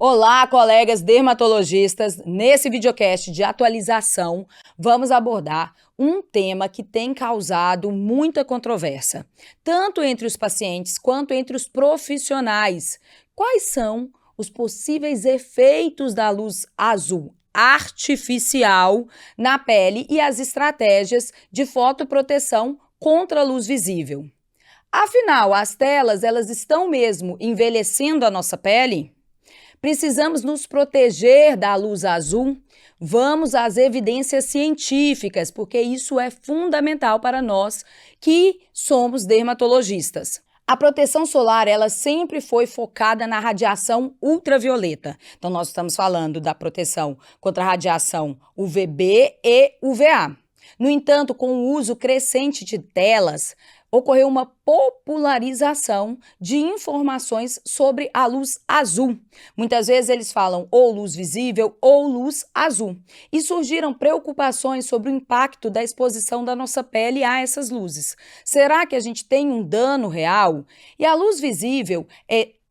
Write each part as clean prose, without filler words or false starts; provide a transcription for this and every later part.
Olá, colegas dermatologistas! Nesse videocast de atualização, vamos abordar um tema que tem causado muita controvérsia, tanto entre os pacientes quanto entre os profissionais. Quais são os possíveis efeitos da luz azul artificial na pele e as estratégias de fotoproteção contra a luz visível? Afinal, as telas, elas estão mesmo envelhecendo a nossa pele? Precisamos nos proteger da luz azul? Vamos às evidências científicas, porque isso é fundamental para nós que somos dermatologistas. A proteção solar, ela sempre foi focada na radiação ultravioleta. Então, nós estamos falando da proteção contra a radiação UVB e UVA. No entanto, com o uso crescente de telas, ocorreu uma popularização de informações sobre a luz azul. Muitas vezes eles falam ou luz visível ou luz azul. E surgiram preocupações sobre o impacto da exposição da nossa pele a essas luzes. Será que a gente tem um dano real? E a luz visível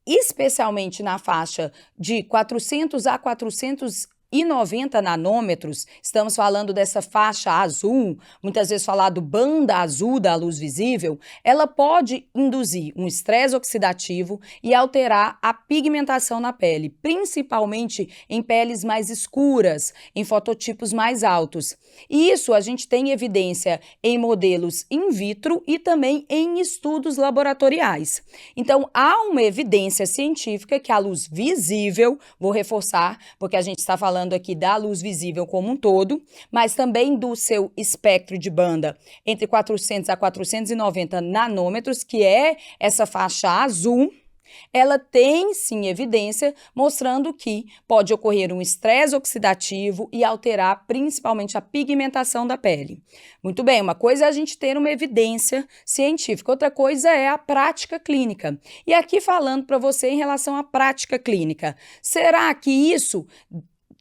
especialmente na faixa de 400 a 490 nanômetros, estamos falando dessa faixa azul, muitas vezes falado banda azul da luz visível, ela pode induzir um estresse oxidativo e alterar a pigmentação na pele, principalmente em peles mais escuras, em fototipos mais altos. E isso a gente tem evidência em modelos in vitro e também em estudos laboratoriais. Então, há uma evidência científica que a luz visível, vou reforçar, porque a gente está falando aqui da luz visível como um todo, mas também do seu espectro de banda entre 400 a 490 nanômetros, que é essa faixa azul, ela tem sim evidência mostrando que pode ocorrer um estresse oxidativo e alterar principalmente a pigmentação da pele. Muito bem, uma coisa é a gente ter uma evidência científica, outra coisa é a prática clínica. E aqui falando para você em relação à prática clínica, será que isso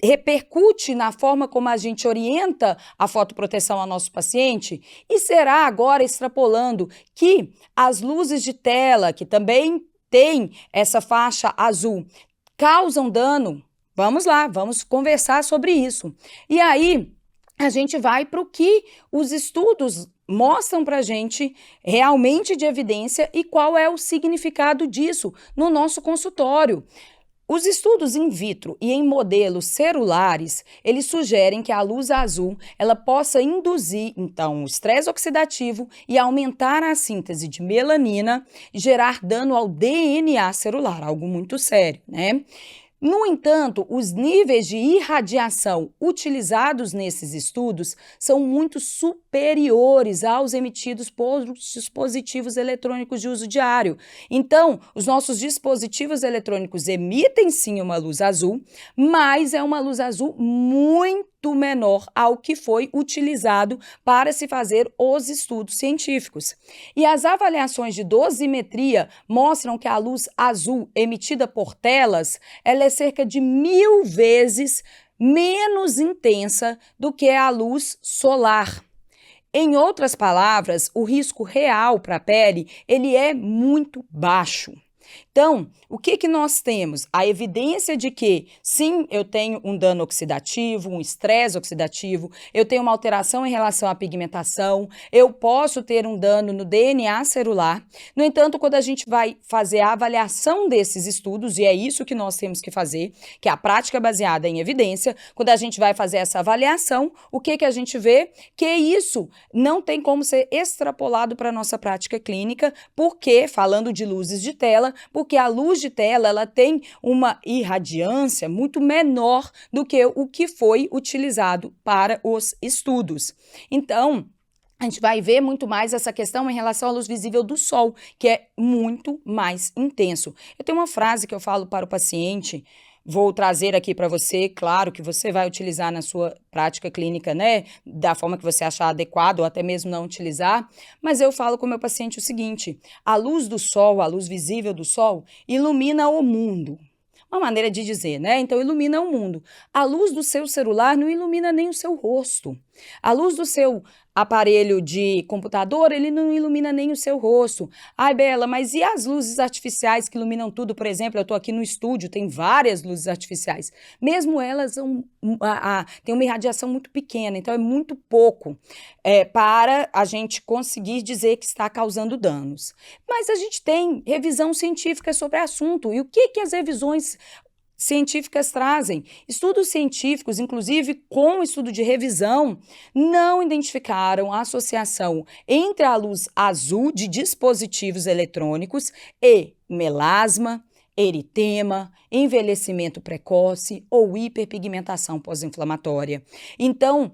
repercute na forma como a gente orienta a fotoproteção ao nosso paciente? E será agora, extrapolando, que as luzes de tela, que também tem essa faixa azul, causam dano? Vamos lá, vamos conversar sobre isso. E aí, a gente vai para o que os estudos mostram para a gente realmente de evidência e qual é o significado disso no nosso consultório. Os estudos in vitro e em modelos celulares, eles sugerem que a luz azul ela possa induzir, então, o estresse oxidativo e aumentar a síntese de melanina e gerar dano ao DNA celular, algo muito sério, né? No entanto, os níveis de irradiação utilizados nesses estudos são muito superiores aos emitidos por dispositivos eletrônicos de uso diário. Então, os nossos dispositivos eletrônicos emitem sim uma luz azul, mas é uma luz azul muito menor ao que foi utilizado para se fazer os estudos científicos. E as avaliações de dosimetria mostram que a luz azul emitida por telas, ela é cerca de 1000 vezes menos intensa do que a luz solar. Em outras palavras, o risco real para a pele, ele é muito baixo. Então, o que nós temos? A evidência de que, sim, eu tenho um dano oxidativo, um estresse oxidativo, eu tenho uma alteração em relação à pigmentação, eu posso ter um dano no DNA celular. No entanto, quando a gente vai fazer a avaliação desses estudos, e é isso que nós temos que fazer, que é a prática baseada em evidência, quando a gente vai fazer essa avaliação, o que a gente vê? Que isso não tem como ser extrapolado para a nossa prática clínica, porque, falando de luzes de tela, porque a luz de tela ela tem uma irradiância muito menor do que o que foi utilizado para os estudos. Então, a gente vai ver muito mais essa questão em relação à luz visível do sol, que é muito mais intenso. Eu tenho uma frase que eu falo para o paciente, vou trazer aqui para você, claro que você vai utilizar na sua prática clínica, né, da forma que você achar adequado ou até mesmo não utilizar, mas eu falo com o meu paciente o seguinte: a luz do sol, a luz visível do sol, ilumina o mundo. Uma maneira de dizer, né? Então ilumina o mundo. A luz do seu celular não ilumina nem o seu rosto. A luz do seu aparelho de computador, ele não ilumina nem o seu rosto. Ai, Bela, mas e as luzes artificiais que iluminam tudo? Por exemplo, eu estou aqui no estúdio, tem várias luzes artificiais. Mesmo elas têm uma irradiação muito pequena, então é muito pouco para a gente conseguir dizer que está causando danos. Mas a gente tem revisão científica sobre o assunto. E o que as revisões científicas trazem? Estudos científicos, inclusive com estudo de revisão, não identificaram a associação entre a luz azul de dispositivos eletrônicos e melasma, eritema, envelhecimento precoce ou hiperpigmentação pós-inflamatória. Então,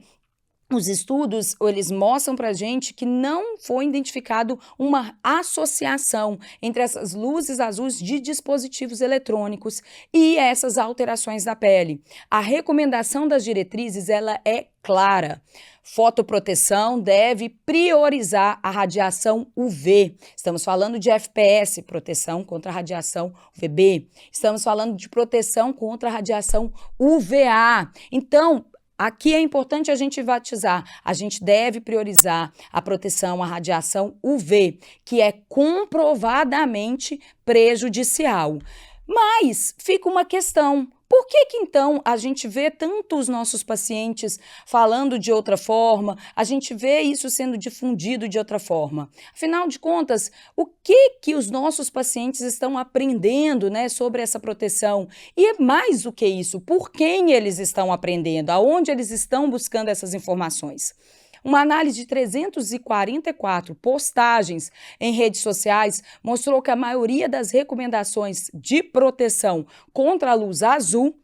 os estudos, eles mostram para a gente que não foi identificado uma associação entre essas luzes azuis de dispositivos eletrônicos e essas alterações da pele. A recomendação das diretrizes, ela é clara. Fotoproteção deve priorizar a radiação UV. Estamos falando de FPS, proteção contra a radiação UVB. Estamos falando de proteção contra a radiação UVA. Então, aqui é importante a gente enfatizar, a gente deve priorizar a proteção à radiação UV, que é comprovadamente prejudicial. Mas fica uma questão. Por que então a gente vê tanto os nossos pacientes falando de outra forma, a gente vê isso sendo difundido de outra forma? Afinal de contas, o que os nossos pacientes estão aprendendo, né, sobre essa proteção? E é mais do que isso, por quem eles estão aprendendo, aonde eles estão buscando essas informações? Uma análise de 344 postagens em redes sociais mostrou que a maioria das recomendações de proteção contra a luz azul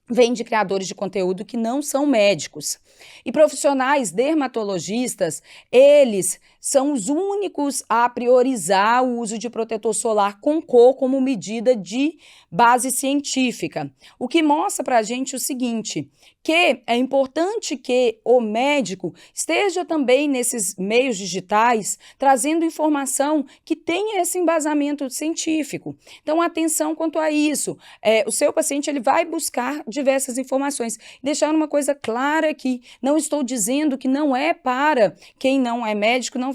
vem de criadores de conteúdo que não são médicos. E profissionais dermatologistas, eles são os únicos a priorizar o uso de protetor solar com cor como medida de base científica. O que mostra para a gente o seguinte, que é importante que o médico esteja também nesses meios digitais trazendo informação que tenha esse embasamento científico. Então, atenção quanto a isso. O seu paciente ele vai buscar diversas informações. Deixar uma coisa clara aqui, não estou dizendo que não é para quem não é médico não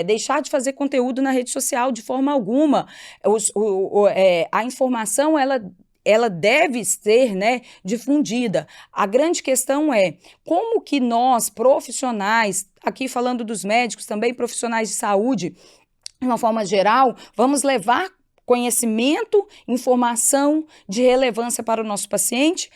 deixar de fazer conteúdo na rede social de forma alguma. A informação, ela deve ser, né, difundida. A grande questão é como que nós, profissionais, aqui falando dos médicos, também profissionais de saúde, de uma forma geral, vamos levar conhecimento, informação de relevância para o nosso paciente,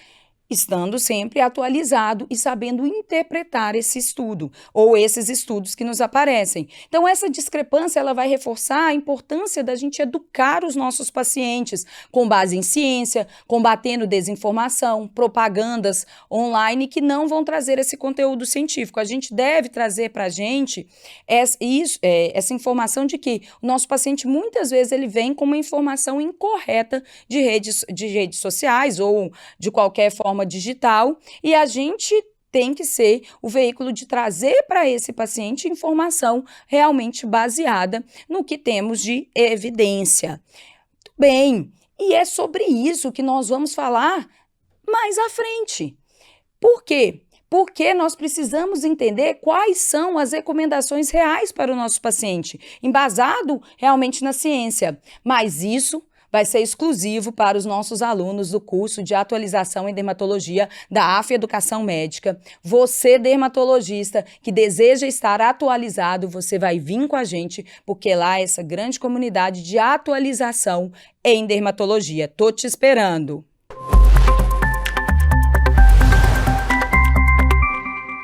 estando sempre atualizado e sabendo interpretar esse estudo ou esses estudos que nos aparecem. Então, essa discrepância ela vai reforçar a importância da gente educar os nossos pacientes com base em ciência, combatendo desinformação, propagandas online que não vão trazer esse conteúdo científico. A gente deve trazer para a gente essa informação de que o nosso paciente muitas vezes ele vem com uma informação incorreta de redes sociais ou de qualquer forma digital, e a gente tem que ser o veículo de trazer para esse paciente informação realmente baseada no que temos de evidência. Muito bem, e é sobre isso que nós vamos falar mais à frente. Por quê? Porque nós precisamos entender quais são as recomendações reais para o nosso paciente, embasado realmente na ciência, mas isso vai ser exclusivo para os nossos alunos do curso de atualização em dermatologia da AF Educação Médica. Você, dermatologista, que deseja estar atualizado, você vai vir com a gente, porque lá é essa grande comunidade de atualização em dermatologia. Tô te esperando!